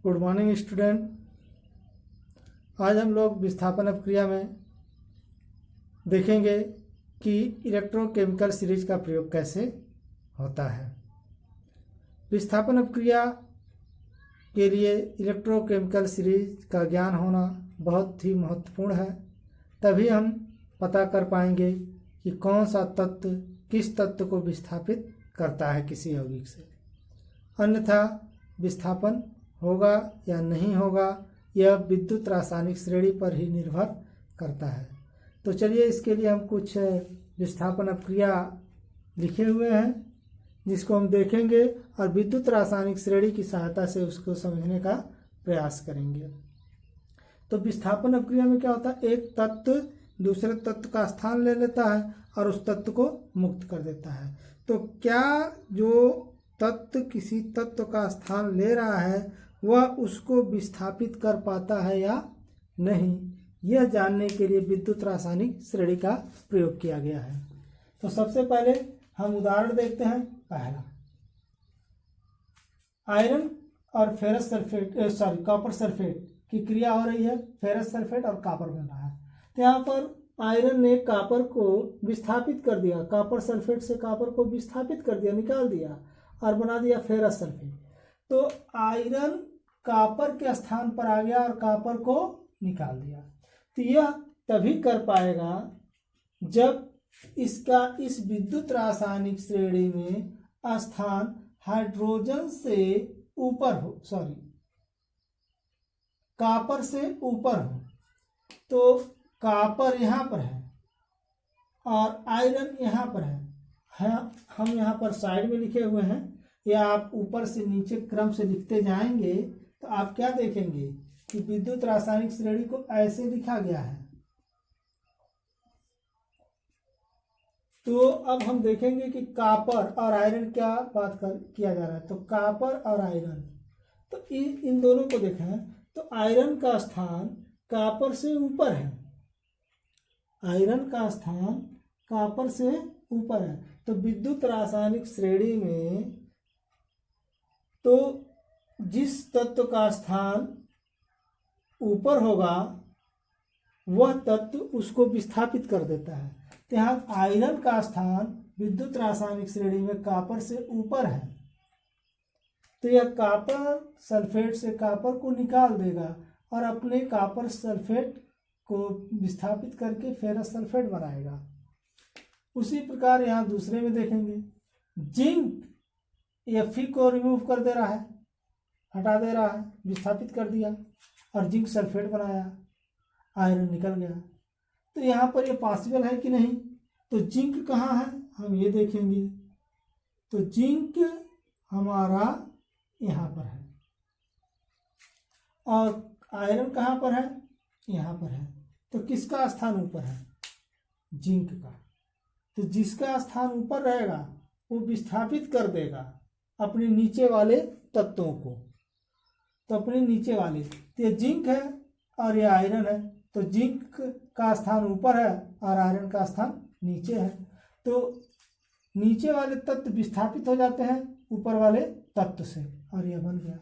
Good morning student. आज हम लोग विस्थापन अपक्रिया में देखेंगे कि इलेक्ट्रोकेमिकल सीरीज का प्रयोग कैसे होता है। विस्थापन अपक्रिया के लिए इलेक्ट्रोकेमिकल सीरीज का ज्ञान होना बहुत ही महत्वपूर्ण है, तभी हम पता कर पाएंगे कि कौन सा तत्व किस तत्व को विस्थापित करता है किसी यौगिक से, अन्यथा विस्थापन होगा या नहीं होगा यह विद्युत रासायनिक श्रेणी पर ही निर्भर करता है। तो चलिए इसके लिए हम कुछ विस्थापन अपक्रिया लिखे हुए हैं जिसको हम देखेंगे और विद्युत रासायनिक श्रेणी की सहायता से उसको समझने का प्रयास करेंगे। तो विस्थापन अपक्रिया में क्या होता है, एक तत्व दूसरे तत्व का स्थान ले लेता है और उस तत्व को मुक्त कर देता है। तो क्या जो तत्व किसी तत्व का स्थान ले रहा है वह उसको विस्थापित कर पाता है या नहीं, यह जानने के लिए विद्युत रासायनिक श्रेणी का प्रयोग किया गया है। तो सबसे पहले हम उदाहरण देखते हैं। पहला, आयरन और फेरस सल्फेट कॉपर सल्फेट की क्रिया हो रही है। फेरस सल्फेट और कॉपर बन रहा है। तो यहाँ पर आयरन ने कॉपर को विस्थापित कर दिया, कॉपर सल्फेट से कॉपर को विस्थापित कर दिया, निकाल दिया और बना दिया फेरस सल्फेट। तो आयरन कॉपर के स्थान पर आ गया और कॉपर को निकाल दिया। तो यह तभी कर पाएगा जब इसका इस विद्युत रासायनिक श्रेणी में स्थान हाइड्रोजन से ऊपर हो, कॉपर से ऊपर हो। तो कॉपर यहाँ पर है और आयरन यहाँ पर है। हम यहाँ पर साइड में लिखे हुए हैं, या आप ऊपर से नीचे क्रम से लिखते जाएंगे तो आप क्या देखेंगे कि विद्युत रासायनिक श्रेणी को ऐसे लिखा गया है। तो अब हम देखेंगे कि कॉपर और आयरन क्या किया जा रहा है। तो कॉपर और आयरन, तो इन दोनों को देखें तो आयरन का स्थान कॉपर से ऊपर है, आयरन का स्थान कॉपर से ऊपर है। तो विद्युत रासायनिक श्रेणी में तो जिस तत्व का स्थान ऊपर होगा वह तत्व उसको विस्थापित कर देता है। तो यहाँ आयरन का स्थान विद्युत रासायनिक श्रेणी में कॉपर से ऊपर है, तो यह कॉपर सल्फेट से कॉपर को निकाल देगा और अपने कॉपर सल्फेट को विस्थापित करके फेरस सल्फेट बनाएगा। उसी प्रकार यहाँ दूसरे में देखेंगे, जिंक Fe को रिमूव कर दे रहा है, हटा दे रहा है, विस्थापित कर दिया और जिंक सल्फेट बनाया, आयरन निकल गया। तो यहाँ पर ये पॉसिबल है कि नहीं। तो जिंक कहाँ है हम ये देखेंगे। तो जिंक हमारा यहाँ पर है और आयरन कहाँ पर है, यहाँ पर है। तो किसका स्थान ऊपर है, जिंक का। तो जिसका स्थान ऊपर रहेगा वो विस्थापित कर देगा अपने नीचे वाले तत्वों को। तो अपने नीचे वाले, तो ये जिंक है और ये आयरन है। तो जिंक का स्थान ऊपर है और आयरन का स्थान नीचे है। तो नीचे वाले तत्व विस्थापित हो जाते हैं ऊपर वाले तत्व से और यह बन गया।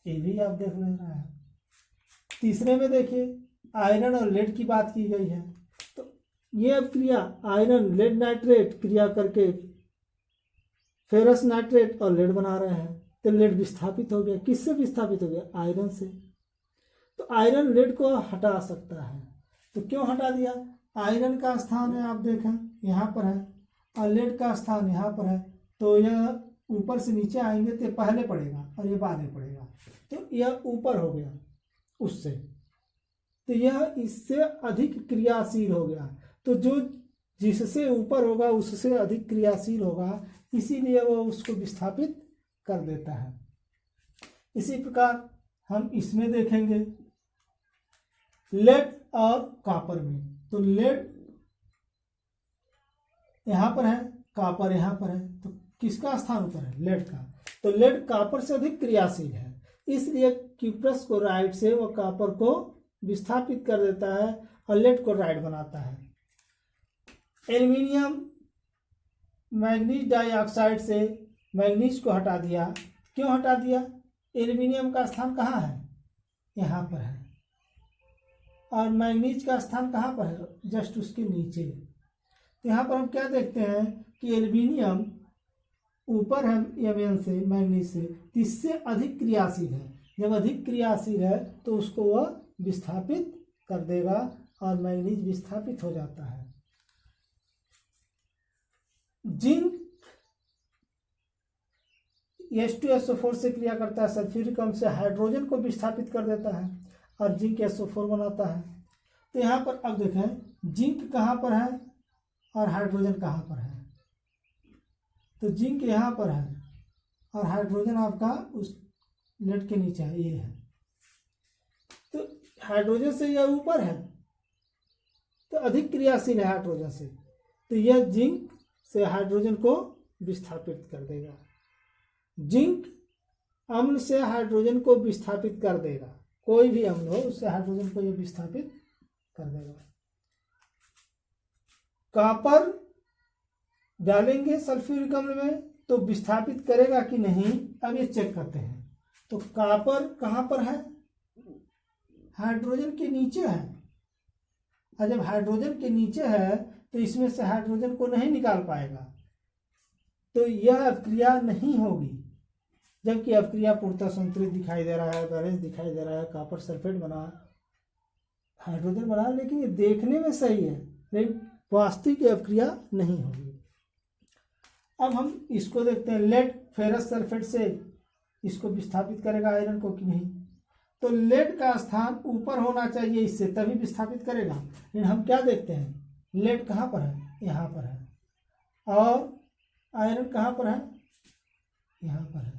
ये भी आप देख ले रहा है। तीसरे में देखिए, आयरन और लेड की बात की गई है। तो ये क्रिया आयरन लेड नाइट्रेट क्रिया करके फेरस नाइट्रेट और लेड बना रहे हैं। तो लेड विस्थापित हो गया, किससे विस्थापित हो गया, आयरन से। तो आयरन लेड को हटा सकता है। तो क्यों हटा दिया, आयरन का स्थान है आप देखें यहाँ पर है और लेड का स्थान यहाँ पर है। तो यह ऊपर से नीचे आएंगे तो पहले पड़ेगा और ये बाद में पड़ेगा। तो यह ऊपर हो गया उससे, तो यह इससे अधिक क्रियाशील हो गया। तो जो जिससे ऊपर होगा उससे अधिक क्रियाशील होगा, इसीलिए वो उसको विस्थापित कर देता है। इसी प्रकार हम इसमें देखेंगे लेड और कॉपर में। तो लेड यहाँ पर है, कॉपर यहाँ पर है। तो किसका स्थान ऊपर है, लेड का। तो लेड कॉपर से अधिक क्रियाशील है, इसलिए क्यूप्रस को राइट से वो कॉपर को विस्थापित कर देता है और लेड को राइट बनाता है। एल्युमिनियम मैग्नीज डाइऑक्साइड से मैग्नीज को हटा दिया। क्यों हटा दिया, एल्युमिनियम का स्थान कहाँ है, यहाँ पर है, और मैग्नीज का स्थान कहाँ पर है, जस्ट उसके नीचे। तो यहाँ पर हम क्या देखते हैं कि एल्युमिनियम ऊपर है Mn से, मैग्नीज से, इससे अधिक क्रियाशील है। जब अधिक क्रियाशील है तो उसको वह विस्थापित कर देगा और मैग्नीज विस्थापित हो जाता है। जिंक H2SO4 से क्रिया करता है, सल्फ्यूरिक अम्ल से हाइड्रोजन को विस्थापित कर देता है और जिंक SO4 बनाता है। तो यहाँ पर अब देखें जिंक कहाँ पर है और हाइड्रोजन कहाँ पर है। तो जिंक यहाँ पर है और हाइड्रोजन आपका उस लेड के नीचे है, ये है। तो हाइड्रोजन से यह ऊपर है तो अधिक क्रियाशील है हाइड्रोजन से, तो यह जिंक से हाइड्रोजन को विस्थापित कर देगा। जिंक अम्ल से हाइड्रोजन को विस्थापित कर देगा, कोई भी अम्ल हो उससे हाइड्रोजन को यह विस्थापित कर देगा। कॉपर डालेंगे सल्फ्यूरिक अम्ल में तो विस्थापित करेगा कि नहीं, अब ये चेक करते हैं। तो कॉपर कहाँ पर है, हाइड्रोजन के नीचे है, और जब हाइड्रोजन के नीचे है तो इसमें से हाइड्रोजन को नहीं निकाल पाएगा, तो यह अभिक्रिया नहीं होगी। जबकि अभिक्रिया पूर्णतः संतुलित दिखाई दे रहा है, बैलेंस दिखाई दे रहा है, कॉपर सल्फेट बना, हाइड्रोजन बना, लेकिन ये देखने में सही है, लेकिन वास्तविक अभिक्रिया नहीं होगी। अब हम इसको देखते हैं, लेड फेरस सल्फेट से इसको विस्थापित करेगा आयरन को कि नहीं। तो लेड का स्थान ऊपर होना चाहिए इससे, तभी विस्थापित करेगा। लेकिन हम क्या देखते हैं, लेड कहाँ पर है, यहाँ पर है, और आयरन कहाँ पर है, यहाँ पर है।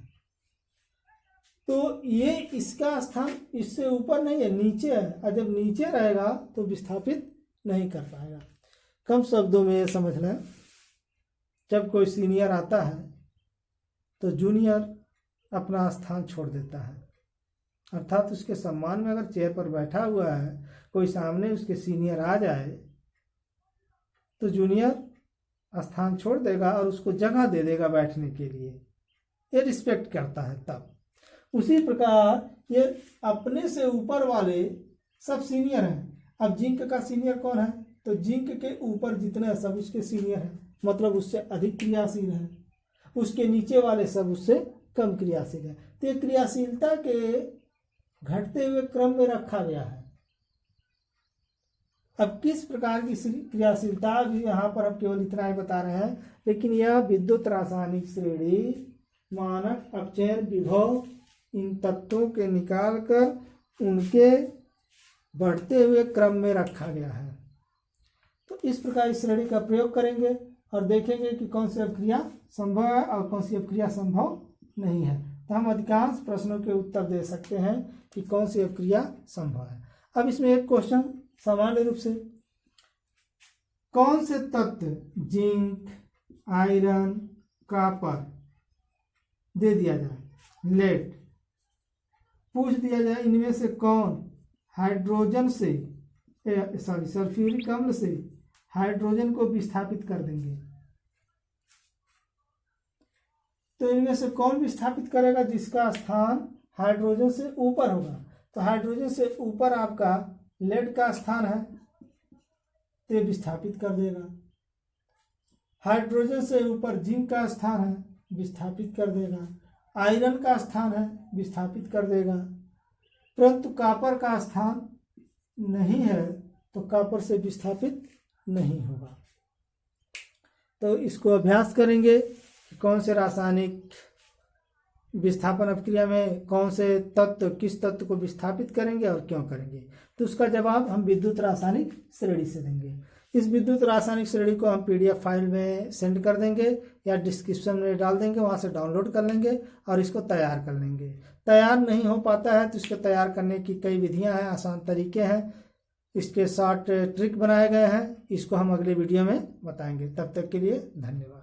तो ये इसका स्थान इससे ऊपर नहीं है, नीचे है, और जब नीचे रहेगा तो विस्थापित नहीं कर पाएगा। कम शब्दों में ये समझ लें, जब कोई सीनियर आता है तो जूनियर अपना स्थान छोड़ देता है, अर्थात उसके सम्मान में अगर चेयर पर बैठा हुआ है, कोई सामने उसके सीनियर आ जाए तो जूनियर स्थान छोड़ देगा और उसको जगह दे देगा बैठने के लिए, ये रिस्पेक्ट करता है। तब उसी प्रकार ये अपने से ऊपर वाले सब सीनियर हैं। अब जिंक का सीनियर कौन है, तो जिंक के ऊपर जितने सब उसके सीनियर हैं, मतलब उससे अधिक क्रियाशील है। उसके नीचे वाले सब उससे कम क्रियाशील है। तो ये क्रियाशीलता के घटते हुए क्रम में रखा गया है। अब किस प्रकार की क्रियाशीलता भी यहाँ पर अब केवल इतना ही बता रहे हैं, लेकिन यह विद्युत रासायनिक श्रेणी, मानक अपचयन विभव, इन तत्वों के निकाल कर उनके बढ़ते हुए क्रम में रखा गया है। तो इस प्रकार इस श्रेणी का प्रयोग करेंगे और देखेंगे कि कौन सी अभिक्रिया संभव है और कौन सी अभिक्रिया संभव नहीं है। तो हम अधिकांश प्रश्नों के उत्तर दे सकते हैं कि कौन सी अभिक्रिया संभव है। अब इसमें एक क्वेश्चन सामान्य रूप से, कौन से तत्व जिंक, आयरन, कॉपर दे दिया जाए, लेड पूछ दिया जाए, इनमें से कौन हाइड्रोजन से सल्फ्यूरिक अम्ल से हाइड्रोजन को विस्थापित कर देंगे। तो इनमें से कौन विस्थापित करेगा, जिसका स्थान हाइड्रोजन से ऊपर होगा। तो हाइड्रोजन से ऊपर आपका लेड का स्थान है तो ये विस्थापित कर देगा। हाइड्रोजन से ऊपर जिंक का स्थान है, विस्थापित कर देगा। आयरन का स्थान है, विस्थापित कर देगा। परंतु कॉपर का स्थान नहीं है तो कॉपर से विस्थापित नहीं होगा। तो इसको अभ्यास करेंगे कि कौन से रासायनिक विस्थापन अभिक्रिया में कौन से तत्व किस तत्व को विस्थापित करेंगे और क्यों करेंगे। तो उसका जवाब हम विद्युत रासायनिक श्रेणी से देंगे। इस विद्युत रासायनिक श्रेणी को हम PDF फाइल में सेंड कर देंगे या डिस्क्रिप्शन में डाल देंगे, वहाँ से डाउनलोड कर लेंगे और इसको तैयार कर लेंगे। तैयार नहीं हो पाता है तो इसको तैयार करने की कई विधियां हैं, आसान तरीके हैं, इसके शॉर्ट ट्रिक बनाए गए हैं। इसको हम अगले वीडियो में बताएंगे। तब तक के लिए धन्यवाद।